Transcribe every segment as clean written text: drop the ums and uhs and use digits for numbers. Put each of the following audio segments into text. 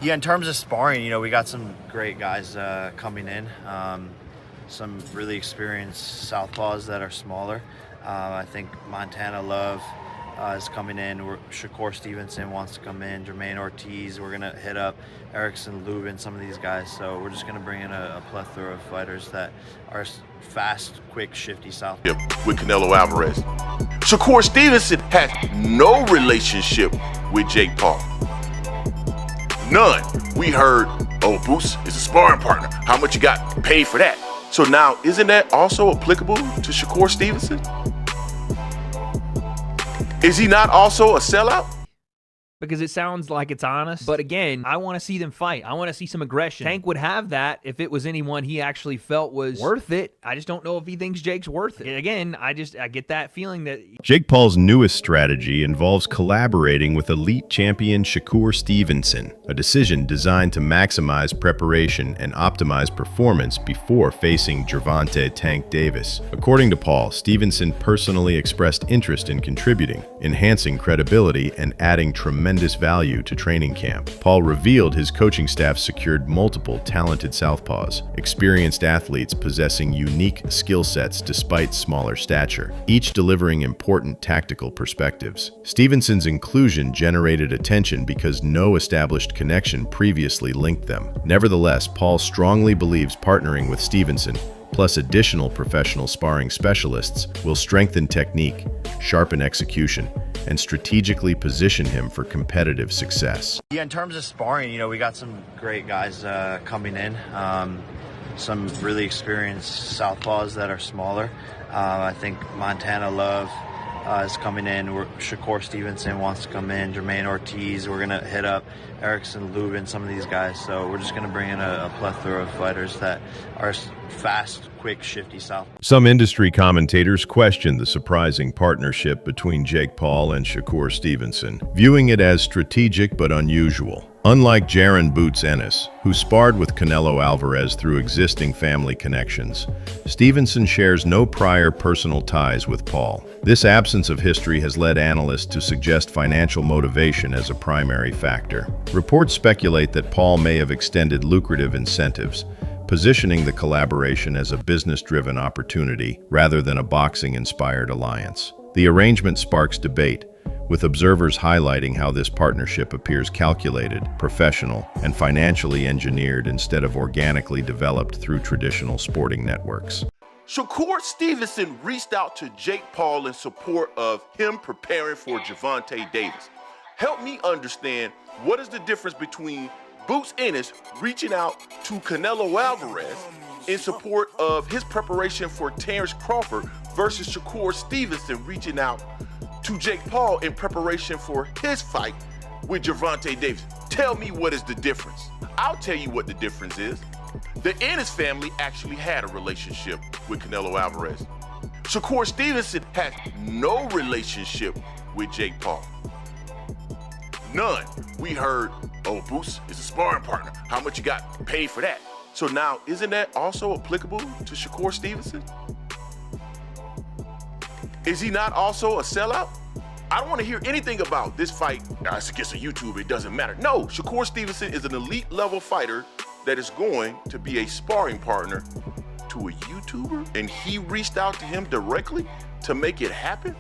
Yeah, in terms of sparring, we got some great guys coming in. Some really experienced southpaws that are smaller. I think Montana Love is coming in. Shakur Stevenson wants to come in. Jermaine Ortiz. We're gonna hit up Erickson Lubin, some of these guys. So we're just gonna bring in a plethora of fighters that are fast, quick, shifty south. With Canelo Alvarez. Shakur Stevenson has no relationship with Jake Paul. None. We heard, oh, Boots is a sparring partner. How much you got paid for that? So now, isn't that also applicable to Shakur Stevenson? Is he not also a sellout? Because it sounds like it's honest. But again, I want to see them fight. I want to see some aggression. Tank would have that if it was anyone he actually felt was worth it. I just don't know if he thinks Jake's worth it. Again, I get that feeling that Jake Paul's newest strategy involves collaborating with elite champion Shakur Stevenson, a decision designed to maximize preparation and optimize performance before facing Gervonta "Tank" Davis. According to Paul, Stevenson personally expressed interest in contributing, enhancing credibility, and adding tremendous value to training camp. Paul revealed his coaching staff secured multiple talented southpaws, experienced athletes possessing unique skill sets despite smaller stature, each delivering important tactical perspectives. Stevenson's inclusion generated attention because no established connection previously linked them. Nevertheless, Paul strongly believes partnering with Stevenson, plus additional professional sparring specialists, will strengthen technique, sharpen execution, and strategically position him for competitive success. Yeah, in terms of sparring, we got some great guys coming in. Some really experienced southpaws that are smaller. I think Montana Love is coming in. Shakur Stevenson wants to come in. Jermaine Ortiz. We're gonna hit up Erickson Lubin, some of these guys. So we're just gonna bring in a plethora of fighters that are fast, quick, shifty south. Some industry commentators question the surprising partnership between Jake Paul and Shakur Stevenson, viewing it as strategic but unusual. Unlike Jaron "Boots" Ennis, who sparred with Canelo Alvarez through existing family connections, Stevenson shares no prior personal ties with Paul. This absence of history has led analysts to suggest financial motivation as a primary factor. Reports speculate that Paul may have extended lucrative incentives, positioning the collaboration as a business-driven opportunity rather than a boxing-inspired alliance. The arrangement sparks debate, with observers highlighting how this partnership appears calculated, professional, and financially engineered instead of organically developed through traditional sporting networks. Shakur Stevenson reached out to Jake Paul in support of him preparing for Gervonta Davis. Help me understand, what is the difference between Boots Ennis reaching out to Canelo Alvarez in support of his preparation for Terrence Crawford versus Shakur Stevenson reaching out to Jake Paul in preparation for his fight with Gervonta Davis? Tell me, what is the difference? I'll tell you what the difference is. The Ennis family actually had a relationship with Canelo Alvarez. Shakur Stevenson has no relationship with Jake Paul. None. We heard, oh, Boots is a sparring partner. How much you got paid for that? So now, isn't that also applicable to Shakur Stevenson? Is he not also a sellout? I don't want to hear anything about this fight. It's against a YouTuber, it doesn't matter. No, Shakur Stevenson is an elite level fighter that is going to be a sparring partner to a YouTuber, and he reached out to him directly to make it happen?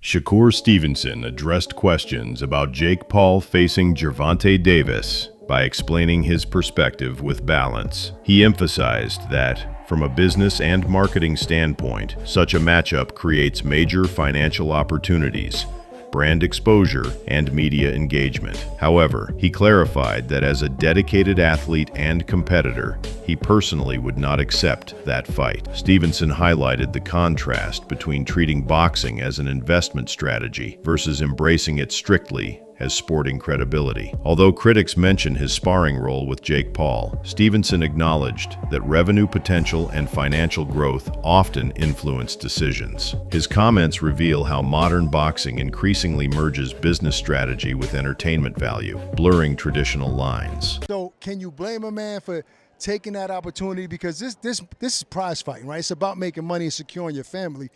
Shakur Stevenson addressed questions about Jake Paul facing Gervonta Davis by explaining his perspective with balance. He emphasized that, from a business and marketing standpoint, such a matchup creates major financial opportunities, brand exposure, and media engagement. However, he clarified that as a dedicated athlete and competitor, he personally would not accept that fight. Stevenson highlighted the contrast between treating boxing as an investment strategy versus embracing it strictly as sporting credibility. Although critics mention his sparring role with Jake Paul, Stevenson acknowledged that revenue potential and financial growth often influence decisions. His comments reveal how modern boxing increasingly merges business strategy with entertainment value, blurring traditional lines. So can you blame a man for taking that opportunity? Because this is prize fighting, right? It's about making money and securing your family.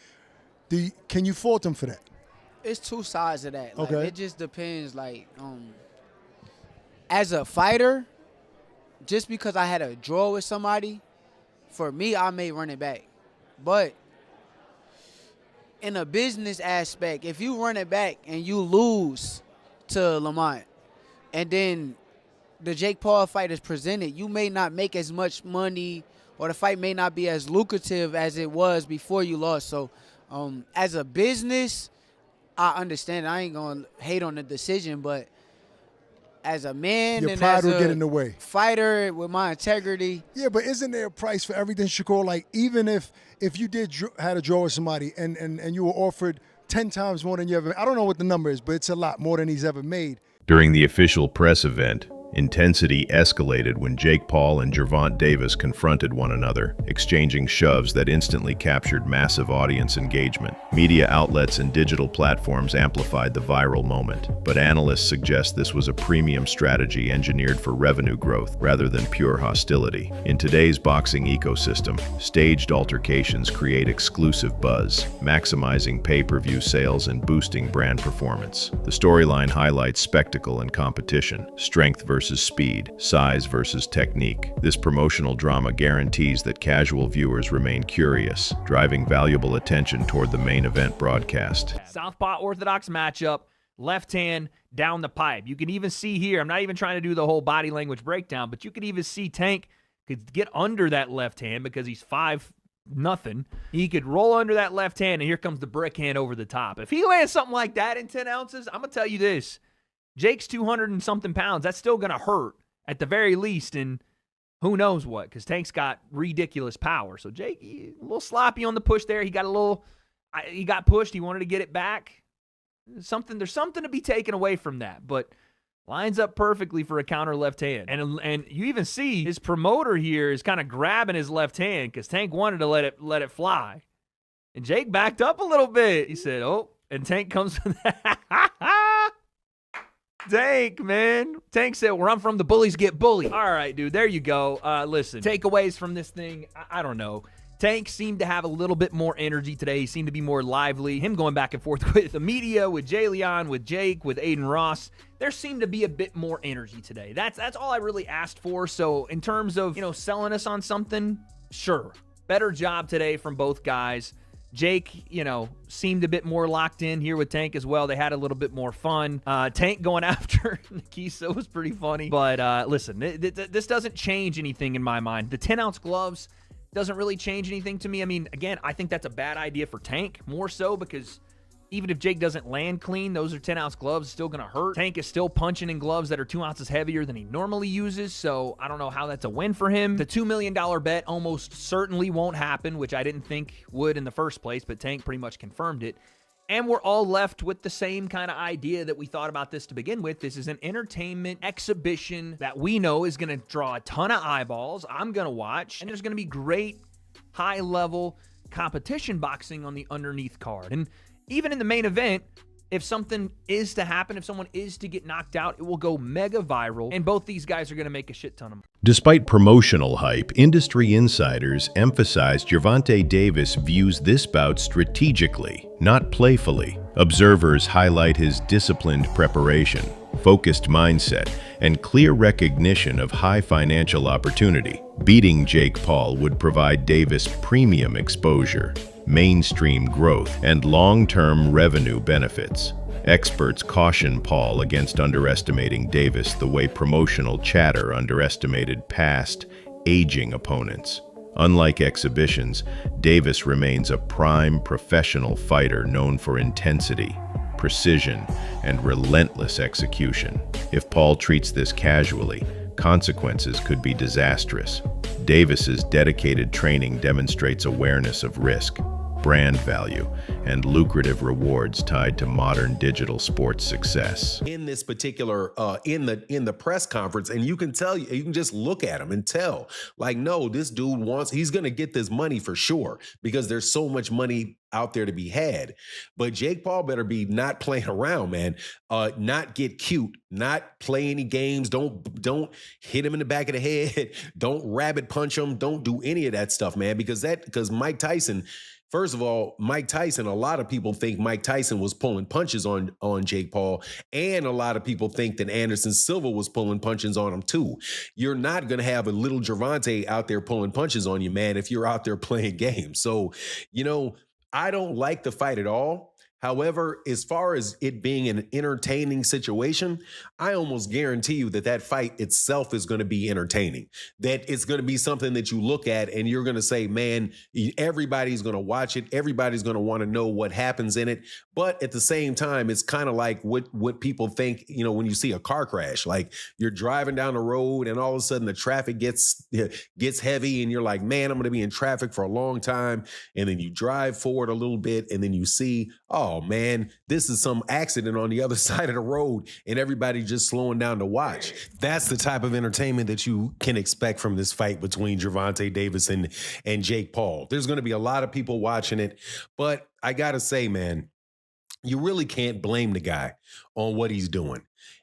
Can you fault him for that? It's two sides of that. Like, okay. It just depends. Like, as a fighter, just because I had a draw with somebody, for me, I may run it back. But in a business aspect, if you run it back and you lose to Lamont, and then the Jake Paul fight is presented, you may not make as much money, or the fight may not be as lucrative as it was before you lost. So as a business, I understand. I ain't going to hate on the decision, but as a man your and pride as will a get in the way. Fighter with my integrity. Yeah, but isn't there a price for everything, Shakur? Like, even if you had a draw with somebody and you were offered 10 times more than you ever, I don't know what the number is, but it's a lot more than he's ever made. During the official press event, intensity escalated when Jake Paul and Gervonta Davis confronted one another, exchanging shoves that instantly captured massive audience engagement. Media outlets and digital platforms amplified the viral moment, but analysts suggest this was a premium strategy engineered for revenue growth rather than pure hostility. In today's boxing ecosystem, staged altercations create exclusive buzz, maximizing pay-per-view sales and boosting brand performance. The storyline highlights spectacle and competition, strength versus speed, size versus technique. This promotional drama guarantees that casual viewers remain curious, driving valuable attention toward the main event broadcast. Southpaw orthodox matchup, left hand down the pipe. You can even see here, I'm not even trying to do the whole body language breakdown, but you could even see Tank could get under that left hand because he's 5-0. He could roll under that left hand, and here comes the brick hand over the top. If he lands something like that in 10 ounces, I'm going to tell you this. Jake's 200 and something pounds. That's still going to hurt at the very least, and who knows what, because Tank's got ridiculous power. So Jake, a little sloppy on the push there. He got pushed. He wanted to get it back. There's something to be taken away from that, but lines up perfectly for a counter left hand. And you even see his promoter here is kind of grabbing his left hand because Tank wanted to let it fly. And Jake backed up a little bit. He said, oh, and Tank comes with that. Tank, man. Tank said, where I'm from, the bullies get bullied. All right, dude, there you go. Listen, takeaways from this thing, I don't know. Tank seemed to have a little bit more energy today. He seemed to be more lively. Him going back and forth with the media, with Jay Leon, with Jake, with Aiden Ross. There seemed to be a bit more energy today. That's all I really asked for. So in terms of, selling us on something, sure. Better job today from both guys. Jake, seemed a bit more locked in here with Tank as well. They had a little bit more fun. Tank going after Nikisa was pretty funny. But listen, this doesn't change anything in my mind. The 10-ounce gloves doesn't really change anything to me. I mean, again, I think that's a bad idea for Tank, more so because even if Jake doesn't land clean, those are 10-ounce gloves. It's still going to hurt. Tank is still punching in gloves that are 2 ounces heavier than he normally uses, so I don't know how that's a win for him. The $2 million bet almost certainly won't happen, which I didn't think would in the first place, but Tank pretty much confirmed it. And we're all left with the same kind of idea that we thought about this to begin with. This is an entertainment exhibition that we know is going to draw a ton of eyeballs. I'm going to watch, and there's going to be great high-level competition boxing on the underneath card. And even in the main event, if something is to happen, if someone is to get knocked out, it will go mega viral, and both these guys are going to make a shit ton of money. Despite promotional hype, industry insiders emphasized Gervonta Davis views this bout strategically, not playfully. Observers highlight his disciplined preparation, focused mindset, and clear recognition of high financial opportunity. Beating Jake Paul would provide Davis premium exposure, mainstream growth, and long-term revenue benefits. Experts caution Paul against underestimating Davis the way promotional chatter underestimated past, aging opponents. Unlike exhibitions, Davis remains a prime professional fighter known for intensity, precision, and relentless execution. If Paul treats this casually, consequences could be disastrous. Davis's dedicated training demonstrates awareness of risk, brand value, and lucrative rewards tied to modern digital sports success. In this particular, in the press conference, and you can just look at him and tell, like, no, this dude he's gonna get this money for sure, because there's so much money out there to be had. But Jake Paul better be not playing around, man. Not get cute, not play any games. Don't hit him in the back of the head. Don't rabbit punch him. Don't do any of that stuff, man, because Mike Tyson, First of all, Mike Tyson, a lot of people think Mike Tyson was pulling punches on Jake Paul, and a lot of people think that Anderson Silva was pulling punches on him too. You're not going to have a little Gervonta out there pulling punches on you, man, if you're out there playing games. So, I don't like the fight at all. However, as far as it being an entertaining situation, I almost guarantee you that fight itself is going to be entertaining, that it's going to be something that you look at and you're going to say, man, everybody's going to watch it. Everybody's going to want to know what happens in it. But at the same time, it's kind of like what people think, when you see a car crash, like you're driving down the road and all of a sudden the traffic gets heavy and you're like, man, I'm going to be in traffic for a long time. And then you drive forward a little bit and then you see, oh man, this is some accident on the other side of the road and everybody just slowing down to watch. That's the type of entertainment that you can expect from this fight between Gervonta Davis and Jake Paul. There's going to be a lot of people watching it, but I got to say, man, you really can't blame the guy on what he's doing.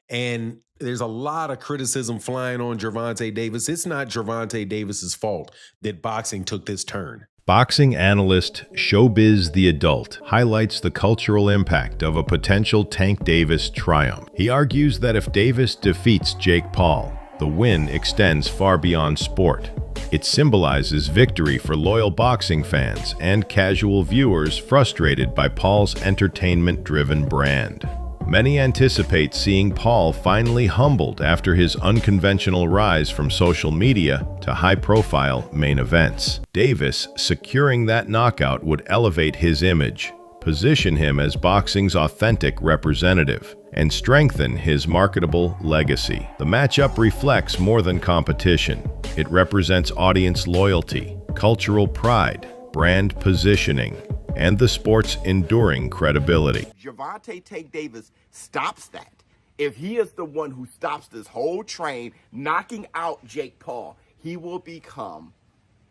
And there's a lot of criticism flying on Gervonta Davis. It's not Gervonta Davis's fault that boxing took this turn. Boxing analyst Showbiz the Adult highlights the cultural impact of a potential Tank Davis triumph. He argues that if Davis defeats Jake Paul, the win extends far beyond sport. It symbolizes victory for loyal boxing fans and casual viewers frustrated by Paul's entertainment-driven brand. Many anticipate seeing Paul finally humbled after his unconventional rise from social media to high-profile main events. Davis securing that knockout would elevate his image, position him as boxing's authentic representative, and strengthen his marketable legacy. The matchup reflects more than competition. It represents audience loyalty, cultural pride, brand positioning, and the sport's enduring credibility. Gervonta Tank Davis stops that. If he is the one who stops this whole train, knocking out Jake Paul, he will become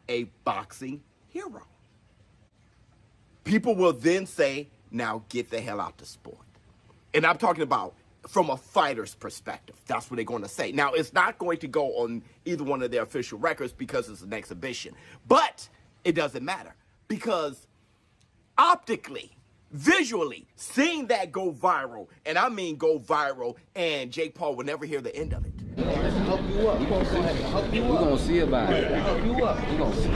a boxing hero. People will then say, now get the hell out the sport. And I'm talking about from a fighter's perspective. That's what they're going to say. Now, it's not going to go on either one of their official records because it's an exhibition. But it doesn't matter because optically, visually, seeing that go viral, and I mean go viral, and Jake Paul will never hear the end of it. Help you up. We're going to see about it. Help you up. We're going to see.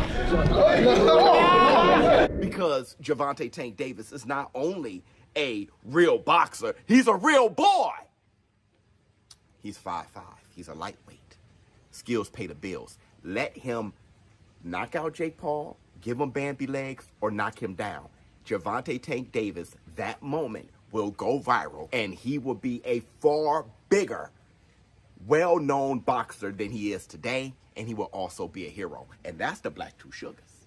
Because Gervonta Tank Davis is not only a real boxer, he's a real boy. He's 5'5". He's a lightweight. Skills pay the bills. Let him knock out Jake Paul, give him Bambi legs, or knock him down. Gervonta Tank Davis, that moment will go viral, and he will be a far bigger, well-known boxer than he is today, and he will also be a hero. And that's the Black Two Sugars.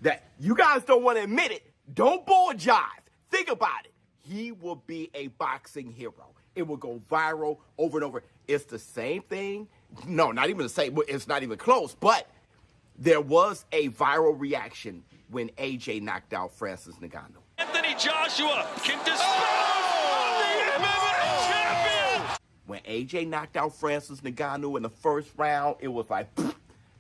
That you guys don't want to admit it. Don't bull jive. Think about it. He will be a boxing hero. It will go viral over and over. It's the same thing. No, not even the same. It's not even close, but there was a viral reaction when AJ knocked out Francis Ngannou. Anthony Joshua can dispel the MMA champion. When AJ knocked out Francis Ngannou in the first round, it was like,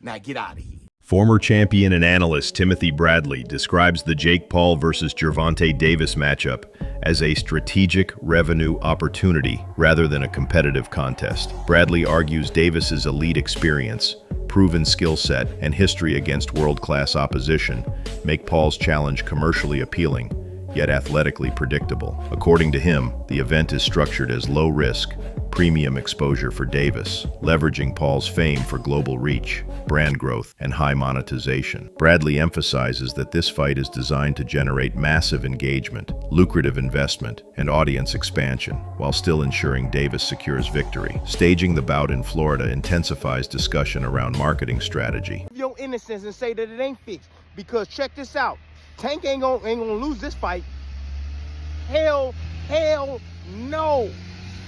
now get out of here. Former champion and analyst Timothy Bradley describes the Jake Paul versus Gervonta Davis matchup as a strategic revenue opportunity rather than a competitive contest. Bradley argues Davis's elite experience, proven skill set, and history against world-class opposition make Paul's challenge commercially appealing, yet athletically predictable. According to him, the event is structured as low-risk, premium exposure for Davis, leveraging Paul's fame for global reach, brand growth, and high monetization. Bradley emphasizes that this fight is designed to generate massive engagement, lucrative investment, and audience expansion, while still ensuring Davis secures victory. Staging the bout in Florida intensifies discussion around marketing strategy. Your innocence and say that it ain't fixed, because check this out. Tank ain't gonna lose this fight. Hell no.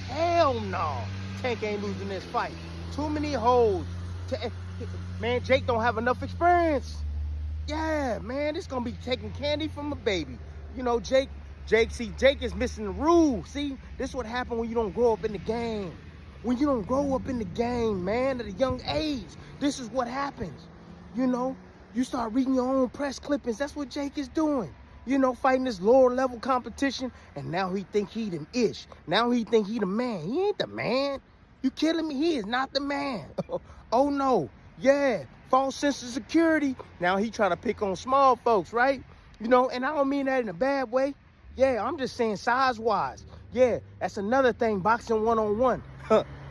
Hell no. Tank ain't losing this fight. Too many holes. Man, Jake don't have enough experience. Yeah, man, it's gonna be taking candy from a baby. You know, Jake is missing the rules. See, this is what happened when you don't grow up in the game. When you don't grow up in the game, man, at a young age, this is what happens. You know, You start reading your own press clippings. That's what Jake is doing. You know, fighting this lower level competition, and now he think he the ish. Now he think he the man. He ain't the man. You killing me? He is not the man. Oh no. Yeah, false sense of security. Now he trying to pick on small folks, right? You know, and I don't mean that in a bad way. Yeah, I'm just saying size-wise. Yeah, that's another thing, boxing one-on-one.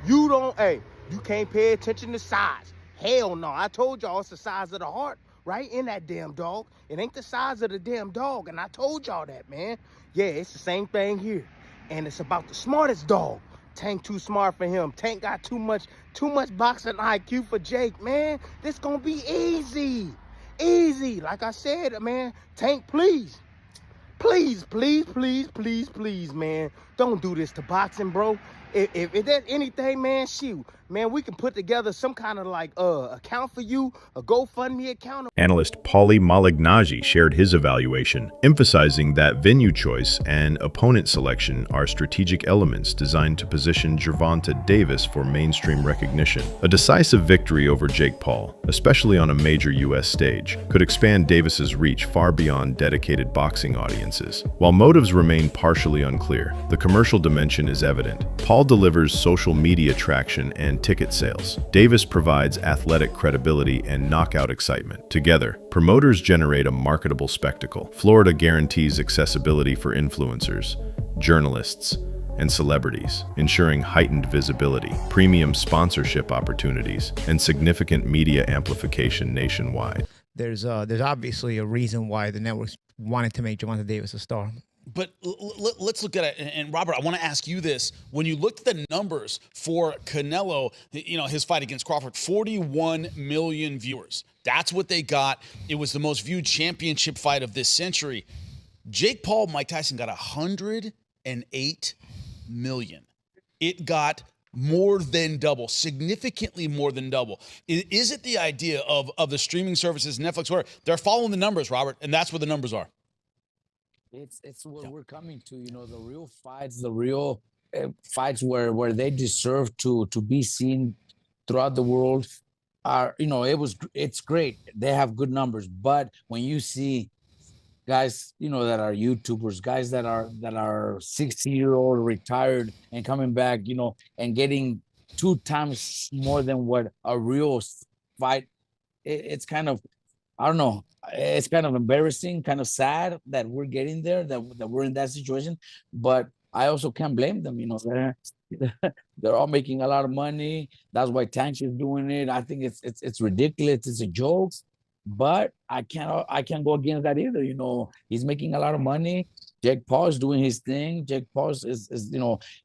You can't pay attention to size. Hell no, I told y'all it's the size of the heart, right? In that damn dog. It ain't the size of the damn dog, and I told y'all that, man. Yeah, it's the same thing here. And it's about the smartest dog. Tank too smart for him. Tank got too much boxing IQ for Jake, man. This gonna be easy. Easy. Like I said, man, Tank, please. Please, please, please, please, please, man. Don't do this to boxing, bro. If there's anything, man, shoot. Man, we can put together some kind of like account for you, a GoFundMe account. Analyst Paulie Malignaggi shared his evaluation, emphasizing that venue choice and opponent selection are strategic elements designed to position Gervonta Davis for mainstream recognition. A decisive victory over Jake Paul, especially on a major U.S. stage, could expand Davis's reach far beyond dedicated boxing audiences. While motives remain partially unclear, the commercial dimension is evident. Paul delivers social media traction and ticket sales. Davis provides athletic credibility and knockout excitement. Together, promoters generate a marketable spectacle. Florida guarantees accessibility for influencers, journalists, and celebrities, ensuring heightened visibility, premium sponsorship opportunities, and significant media amplification nationwide. There's obviously a reason why the networks wanted to make Gervonta Davis a star. But let's look at it. And Robert, I want to ask you this. When you looked at the numbers for Canelo, his fight against Crawford, 41 million viewers. That's what they got. It was the most viewed championship fight of this century. Jake Paul, Mike Tyson got 108 million. It got more than double, significantly more than double. Is it the idea of the streaming services, Netflix, where they're following the numbers, Robert, and that's where the numbers are? It's what we're coming to, the real fights, fights where they deserve to be seen throughout the world are, it's great. They have good numbers, but when you see guys, that are YouTubers, guys that are 60-year-old retired and coming back, and getting 2 times more than what a real fight, it's kind of, I don't know. It's kind of embarrassing, kind of sad that we're getting there, that we're in that situation. But I also can't blame them. They're all making a lot of money. That's why Tank is doing it. I think it's ridiculous. It's a joke. But I can't go against that either. He's making a lot of money. Jake Paul is doing his thing. Jake Paul is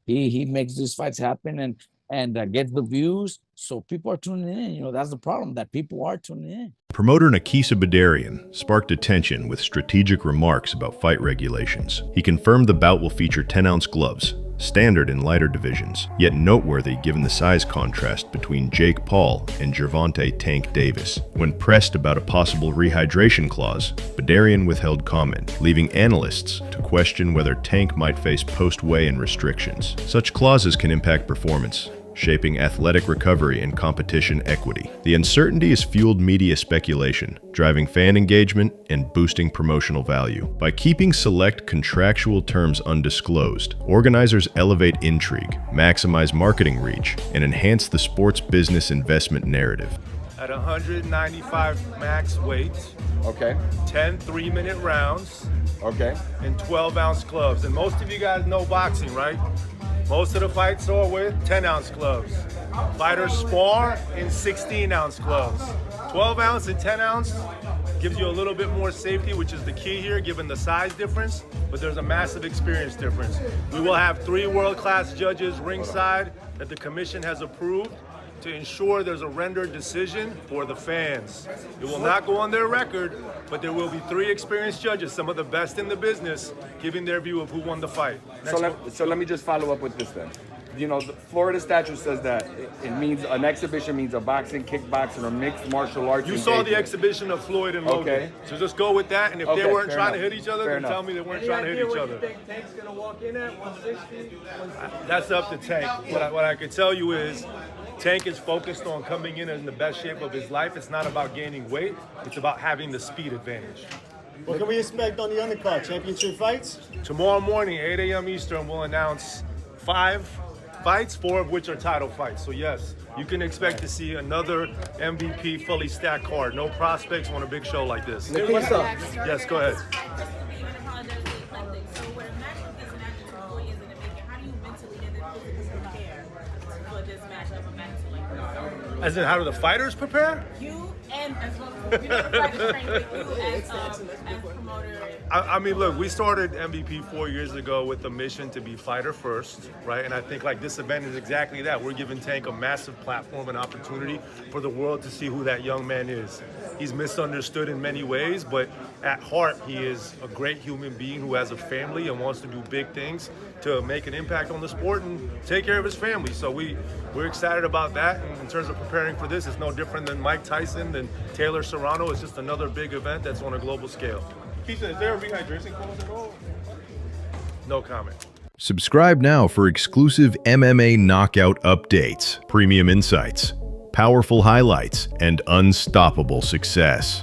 he makes these fights happen and gets the views. So people are tuning in. That's the problem, that people are tuning in. Promoter Nakisa Badarian sparked attention with strategic remarks about fight regulations. He confirmed the bout will feature 10-ounce gloves, standard in lighter divisions, yet noteworthy given the size contrast between Jake Paul and Gervonta "Tank" Davis. When pressed about a possible rehydration clause, Badarian withheld comment, leaving analysts to question whether Tank might face post-weigh-in restrictions. Such clauses can impact performance, shaping athletic recovery and competition equity. The uncertainty has fueled media speculation, driving fan engagement and boosting promotional value. By keeping select contractual terms undisclosed, organizers elevate intrigue, maximize marketing reach, and enhance the sports business investment narrative. At 195 max weight, Okay. 10 3-minute rounds, Okay. and 12-ounce gloves. And most of you guys know boxing, right? Most of the fights are with 10-ounce gloves. Fighters spar in 16-ounce gloves. 12-ounce and 10-ounce gives you a little bit more safety, which is the key here, given the size difference, but there's a massive experience difference. We will have 3 world-class judges ringside that the commission has approved to ensure there's a rendered decision for the fans. It will not go on their record, but there will be 3 experienced judges, some of the best in the business, giving their view of who won the fight. So let me just follow up with this then. The Florida statute says that it means an exhibition means a boxing, kickboxing, or mixed martial arts. You saw the exhibition of Floyd and Logan. Okay. So just go with that, and if they weren't trying to hit each other, then enough. tell me they weren't trying to hit each other. You think Tank's gonna walk in at 160? That's up to Tank. What I can tell you is, Tank is focused on coming in the best shape of his life. It's not about gaining weight. It's about having the speed advantage. What can we expect on the undercard? Championship fights? Tomorrow morning, 8 a.m. Eastern, we'll announce 5 fights, 4 of which are title fights. So yes, you can expect to see another MVP fully stacked card. No prospects on a big show like this. What's up? Yes, go ahead. As in, how do the fighters prepare? You and as well as the fighters train with you as promoter. I mean, look, we started MVP 4 years ago with a mission to be fighter first, right? And I think like this event is exactly that. We're giving Tank a massive platform and opportunity for the world to see who that young man is. He's misunderstood in many ways, but at heart, he is a great human being who has a family and wants to do big things to make an impact on the sport and take care of his family. So we're excited about that. And in terms of preparing for this, it's no different than Mike Tyson, than Taylor Serrano. It's just another big event that's on a global scale. Keith, is there a rehydration clause at all? No comment. Subscribe now for exclusive MMA knockout updates, premium insights, powerful highlights, and unstoppable success.